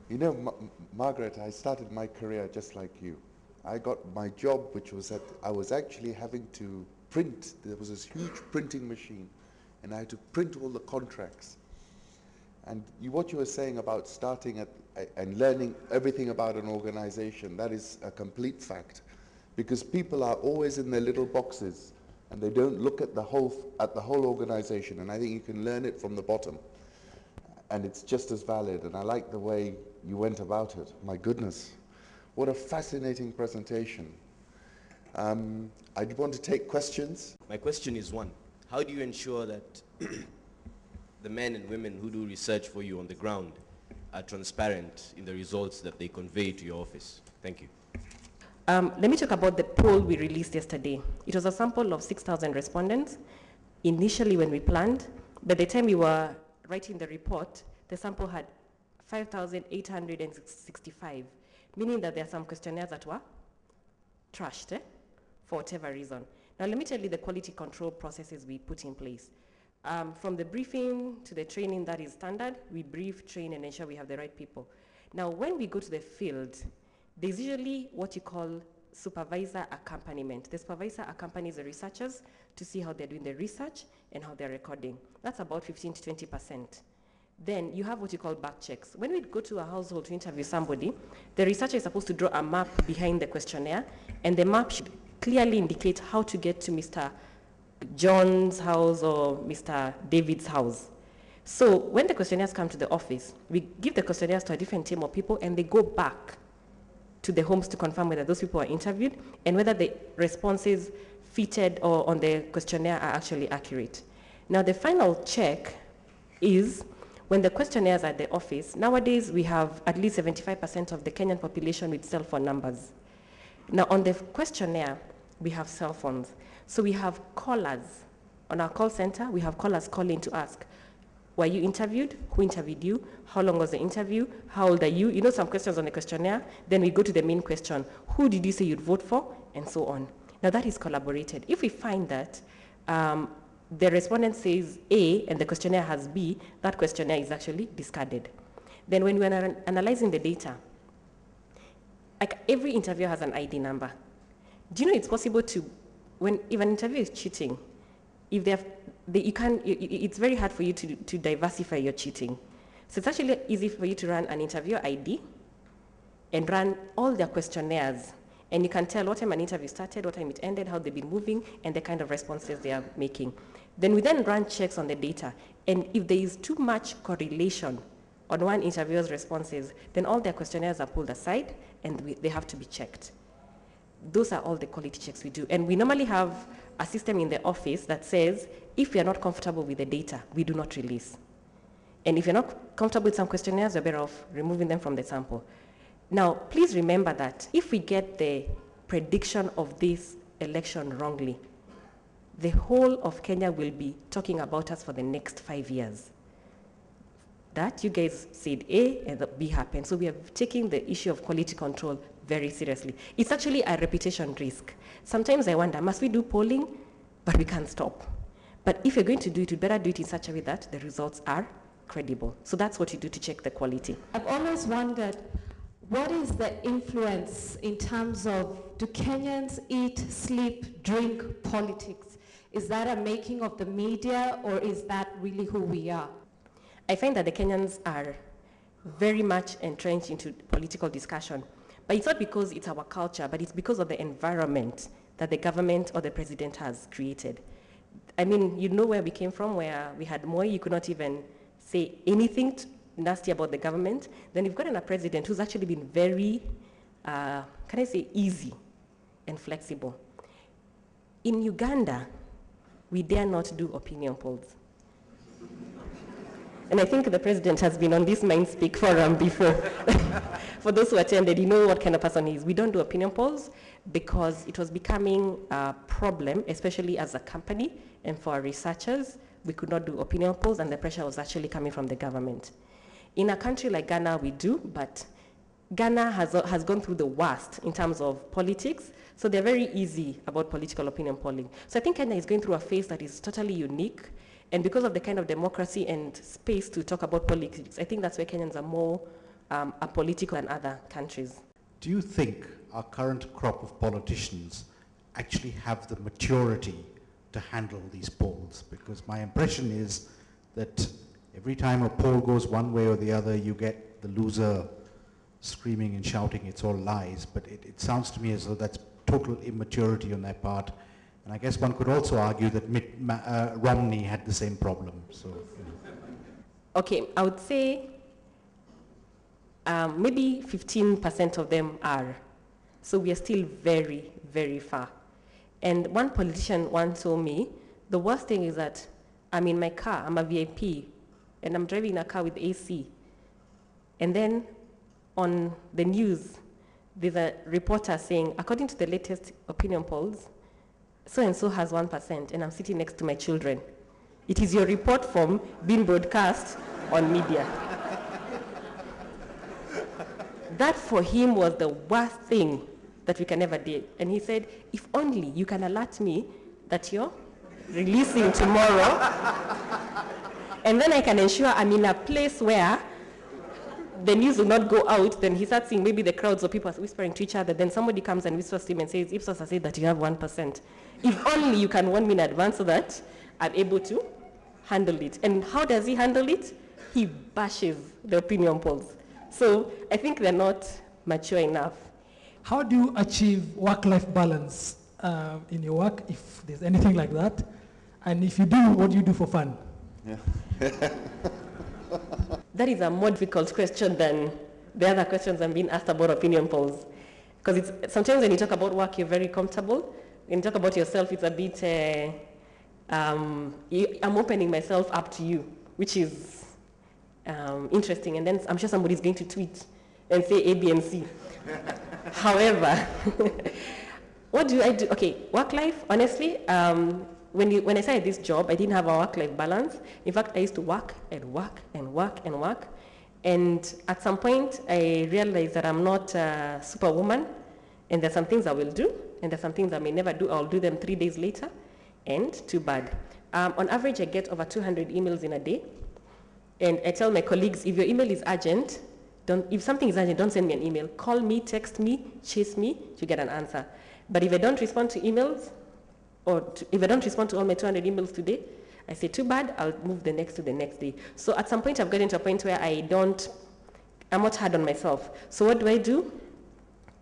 You know, Margaret, I started my career just like you. I got my job, which was that I was actually having to print. There was this huge printing machine, and I had to print all the contracts. And what you were saying about starting at and learning everything about an organization, that is a complete fact. Because people are always in their little boxes, and they don't look at the whole organization. And I think you can learn it from the bottom. And it's just as valid, and I like the way you went about it. My goodness, what a fascinating presentation. I want to take questions. My question is one, how do you ensure that the men and women who do research for you on the ground are transparent in the results that they convey to your office? Thank you. Let me talk about the poll we released yesterday. It was a sample of 6,000 respondents initially when we planned. By the time we were writing the report, the sample had 5,865, meaning that there are some questionnaires that were trashed for whatever reason. Now let me tell you the quality control processes we put in place. From the briefing to the training that is standard, we brief, train, and ensure we have the right people. Now when we go to the field, there's usually what you call supervisor accompaniment. The supervisor accompanies the researchers to see how they're doing the research and how they're recording. That's about 15 to 20%. Then you have what you call back checks. When we go to a household to interview somebody, the researcher is supposed to draw a map behind the questionnaire, and the map should clearly indicate how to get to Mr. John's house or Mr. David's house. So when the questionnaires come to the office, we give the questionnaires to a different team of people, and they go back to the homes to confirm whether those people are interviewed and whether the responses fitted or on the questionnaire are actually accurate. Now the final check is when the questionnaires are at the office. Nowadays we have at least 75% of the Kenyan population with cell phone numbers. Now on the questionnaire, we have cell phones. So we have callers. On our call center, we have callers calling to ask, were you interviewed? Who interviewed you? How long was the interview? How old are you? You know some questions on the questionnaire. Then we go to the main question. Who did you say you'd vote for? And so on. Now that is collaborated. If we find that the respondent says A and the questionnaire has B, that questionnaire is actually discarded. Then when we're analyzing the data, like every interviewer has an ID number. Do you know it's possible to, if an interviewer is cheating, if they have, it's very hard for you to diversify your cheating. So it's actually easy for you to run an interviewer ID and run all their questionnaires. And you can tell what time an interview started, what time it ended, how they've been moving, and the kind of responses they are making. Then we then run checks on the data. And if there is too much correlation on one interviewer's responses, then all their questionnaires are pulled aside and they have to be checked. Those are all the quality checks we do. And we normally have a system in the office that says, if we are not comfortable with the data, we do not release. And if you're not comfortable with some questionnaires, you're better off removing them from the sample. Now, please remember that if we get the prediction of this election wrongly, the whole of Kenya will be talking about us for the next 5 years. That you guys said A and B happened. So we are taking the issue of quality control very seriously. It's actually a reputation risk. Sometimes I wonder, must we do polling? But we can't stop. But if you're going to do it, you better do it in such a way that the results are credible. So that's what you do to check the quality. I've always wondered, what is the influence in terms of, do Kenyans eat, sleep, drink politics? Is that a making of the media, or is that really who we are? I find that the Kenyans are very much entrenched into political discussion. But it's not because it's our culture, but it's because of the environment that the government or the president has created. I mean, you know where we came from, where we had Moi, you could not even say anything nasty about the government. Then you've gotten a president who's actually been very, can I say, easy and flexible. In Uganda, we dare not do opinion polls. And I think the president has been on this MindSpeak forum before. For those who attended, you know what kind of person he is. We don't do opinion polls because it was becoming a problem, especially as a company, and for our researchers, we could not do opinion polls, and the pressure was actually coming from the government. In a country like Ghana, we do, but Ghana has gone through the worst in terms of politics, so they're very easy about political opinion polling. So I think Kenya is going through a phase that is totally unique, and because of the kind of democracy and space to talk about politics, I think that's where Kenyans are more apolitical than other countries. Do you think our current crop of politicians actually have the maturity to handle these polls? Because my impression is that every time a poll goes one way or the other, you get the loser screaming and shouting it's all lies, but it sounds to me as though that's total immaturity on their part. And I guess one could also argue that Romney had the same problem. So, Okay, I would say maybe 15% of them are. So we are still very, very far. And one politician once told me, the worst thing is that I'm in my car, I'm a VIP, and I'm driving a car with AC. And then on the news, there's a reporter saying, according to the latest opinion polls, so-and-so has 1%, and I'm sitting next to my children. It is your report form being broadcast on media. That for him was the worst thing that we can ever do. And he said, if only you can alert me that you're releasing tomorrow, and then I can ensure I'm in a place where the news will not go out. Then he starts seeing maybe the crowds of people whispering to each other. Then somebody comes and whispers to him and says, Ipsos has said that you have 1%. If only you can warn me in advance so that I'm able to handle it. And how does he handle it? He bashes the opinion polls. So I think they're not mature enough. How do you achieve work-life balance in your work, if there's anything like that? And if you do, what do you do for fun? Yeah. That is a more difficult question than the other questions I'm being asked about opinion polls. Because sometimes when you talk about work, you're very comfortable. When you talk about yourself, it's a bit, I'm opening myself up to you, which is interesting. And then I'm sure somebody's going to tweet and say A, B, and C. However, what do I do? Okay, work life, honestly, when I started this job, I didn't have a work-life balance. In fact, I used to work and work and work and work. And at some point, I realized that I'm not a superwoman, and there's some things I will do, and there's some things I may never do. I'll do them 3 days later, and too bad. On average, I get over 200 emails in a day. And I tell my colleagues, if your email is urgent, if something is urgent, don't send me an email. Call me, text me, chase me to get an answer. But if I don't respond to emails, if I don't respond to all my 200 emails today, I say, too bad, I'll move the next to the next day. So at some point, I've gotten to a point where I'm not hard on myself. So what do?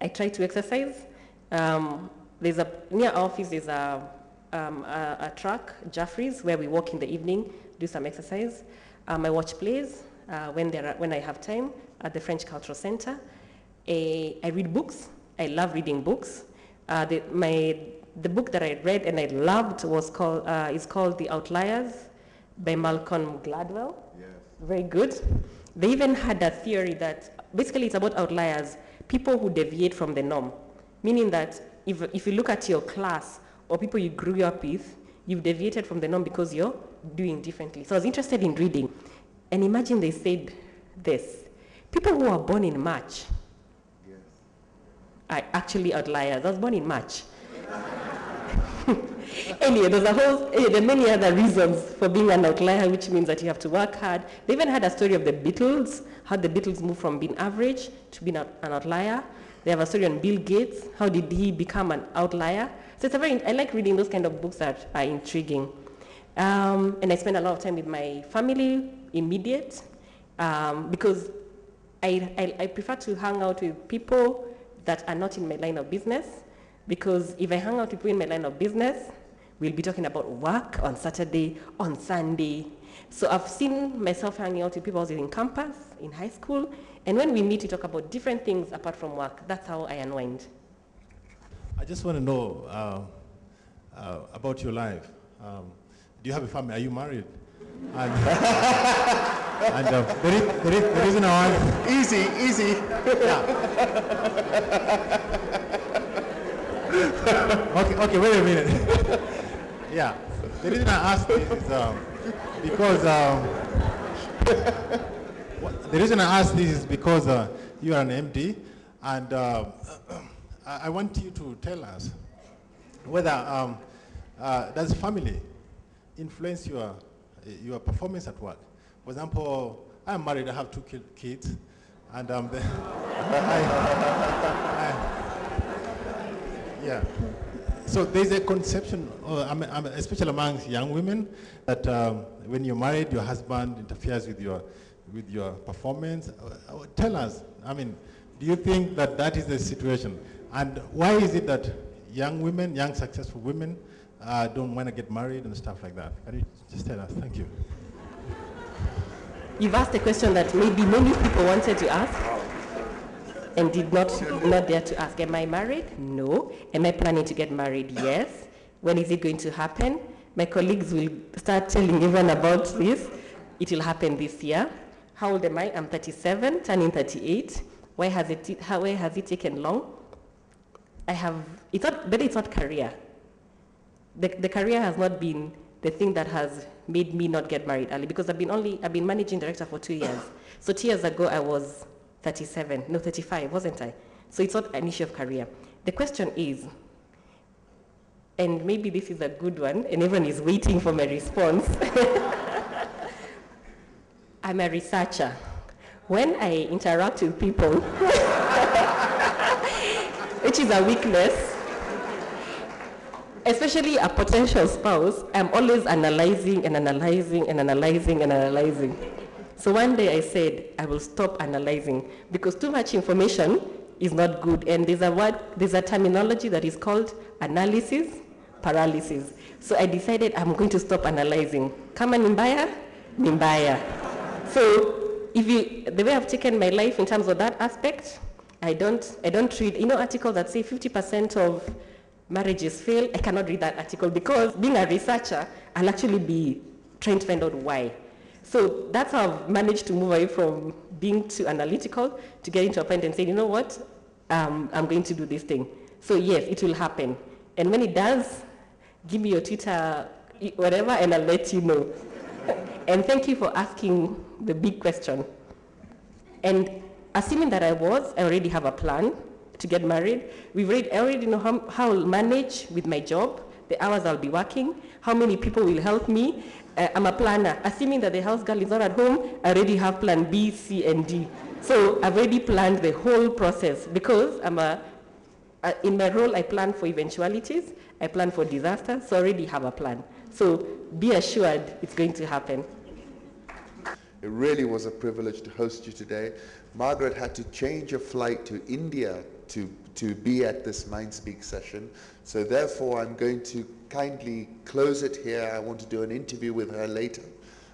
I try to exercise. Near our office, there's a track, Jaffrey's, where we walk in the evening, do some exercise. I watch plays when I have time at the French Cultural Center. I read books. I love reading books. The book that I read and I loved is called The Outliers by Malcolm Gladwell. Yes. Very good. They even had a theory that basically it's about outliers, people who deviate from the norm. Meaning that if you look at your class or people you grew up with, you've deviated from the norm because you're doing differently. So I was interested in reading. And imagine they said this. People who are born in March are actually outliers. I was born in March. Anyway, there are many other reasons for being an outlier, which means that you have to work hard. They even had a story of the Beatles, how the Beatles moved from being average to being an outlier. They have a story on Bill Gates, how did he become an outlier. So I like reading those kind of books that are intriguing. And I spend a lot of time with my family, immediate, because I prefer to hang out with people that are not in my line of business, because if I hang out with people in my line of business, we'll be talking about work on Saturday, on Sunday. So I've seen myself hanging out with people I was in campus, in high school, and when we meet, we talk about different things apart from work. That's how I unwind. I just want to know about your life. Do you have a family? Are you married? And, the reason I want... Easy. Yeah. Okay, wait a minute. Yeah, the reason I ask this is because the reason I ask this is because you are an MD, and I want you to tell us whether does family influence your performance at work. For example, I'm married, I have 2 kids, And yeah. So there's a conception, especially amongst young women, that when you're married, your husband interferes with your performance. Tell us, do you think that that is the situation? And why is it that young women, young successful women, don't want to get married and stuff like that? Can you just tell us? Thank you. You've asked a question that maybe many people wanted to ask and did not dare to ask. Am I married? No. Am I planning to get married? Yes. When is it going to happen? My colleagues will start telling everyone about this. It will happen this year. How old am I? I'm 37, turning 38. Why has it taken long? It's not career. The career has not been the thing that has made me not get married early, because I've been managing director for 2 years. So 2 years ago I was 35, wasn't I? So it's not an issue of career. The question is, and maybe this is a good one, and everyone is waiting for my response. I'm a researcher. When I interact with people, which is a weakness, especially a potential spouse, I'm always analyzing and analyzing and analyzing and analyzing. So one day I said, I will stop analyzing, because too much information is not good. And there's a terminology that is called analysis paralysis. So I decided I'm going to stop analyzing. Kama nimbaya, nimbaya. So the way I've taken my life in terms of that aspect, I don't read, articles that say 50% of marriages fail. I cannot read that article, because being a researcher, I'll actually be trying to find out why. So that's how I've managed to move away from being too analytical to get into a point and say, you know what, I'm going to do this thing. So yes, it will happen. And when it does, give me your Twitter, whatever, and I'll let you know. And thank you for asking the big question. And assuming that I already have a plan to get married. I already know how I'll manage with my job, the hours I'll be working, how many people will help me. I'm a planner. Assuming that the house girl is not at home, I already have plan B, C, and D. So I've already planned the whole process, because in my role, I plan for eventualities, I plan for disaster, so I already have a plan. So be assured it's going to happen. It really was a privilege to host you today. Margaret had to change a flight to India to be at this MindSpeak session. So therefore, I'm going to kindly close it here. I want to do an interview with her later.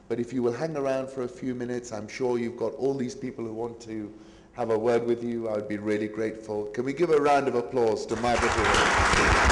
But if you will hang around for a few minutes, I'm sure you've got all these people who want to have a word with you. I would be really grateful. Can we give a round of applause to Margaret Ireri?